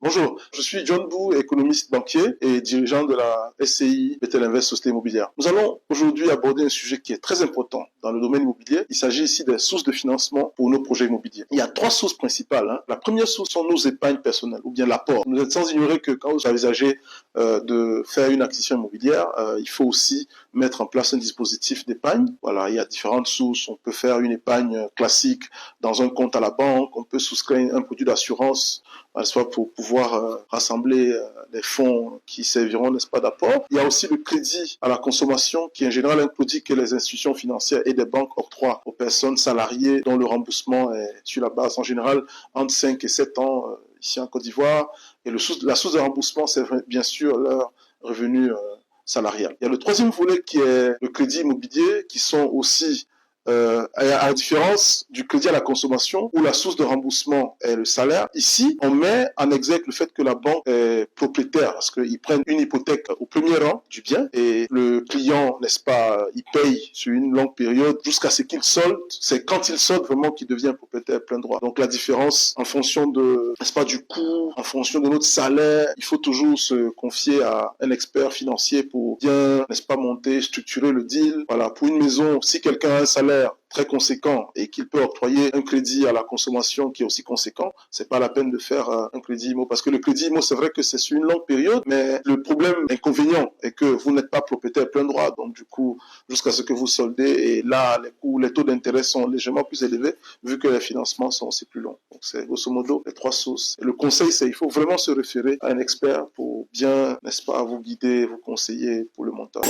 Bonjour, je suis John Bou, économiste banquier et dirigeant de la SCI Bethel Invest Société Immobilière. Nous allons aujourd'hui aborder un sujet qui est très important dans le domaine immobilier. Il s'agit ici des sources de financement pour nos projets immobiliers. Il y a trois sources principales. La première source sont nos épargnes personnelles ou bien l'apport. Nous êtes sans ignorer que quand vous envisagez de faire une acquisition immobilière, il faut aussi mettre en place un dispositif d'épargne. Voilà, il y a différentes sources. On peut faire une épargne classique dans un compte à la banque. On peut souscrire un produit d'assurance, soit pour pouvoir rassembler les fonds qui serviront, n'est-ce pas, d'apport. Il y a aussi le crédit à la consommation, qui est en général un produit que les institutions financières et des banques octroient aux personnes salariées dont le remboursement est sur la base, en général, entre 5 et 7 ans ici en Côte d'Ivoire. Et la source de remboursement, c'est bien sûr leur revenu salarial. Il y a le troisième volet qui est le crédit immobilier, qui sont aussi à la différence du crédit à la consommation où la source de remboursement est le salaire. Ici, on met en exergue le fait que la banque est propriétaire parce qu'ils prennent une hypothèque au premier rang du bien et le client, n'est-ce pas, il paye sur une longue période jusqu'à ce qu'il solde. C'est quand il solde vraiment qu'il devient propriétaire plein droit. Donc la différence en fonction de, n'est-ce pas, du coût, en fonction de notre salaire, il faut toujours se confier à un expert financier pour bien, n'est-ce pas, monter, structurer le deal. Voilà, pour une maison, si quelqu'un a un salaire très conséquent et qu'il peut octroyer un crédit à la consommation qui est aussi conséquent, c'est pas la peine de faire un crédit IMO parce que le crédit IMO, c'est vrai que c'est sur une longue période, mais le problème inconvénient est que vous n'êtes pas propriétaire plein droit, donc du coup, jusqu'à ce que vous soldez, et là, les taux d'intérêt sont légèrement plus élevés vu que les financements sont aussi plus longs. Donc c'est grosso modo les trois sources. Et le conseil, c'est il faut vraiment se référer à un expert pour bien, n'est-ce pas, vous guider, vous conseiller pour le montant.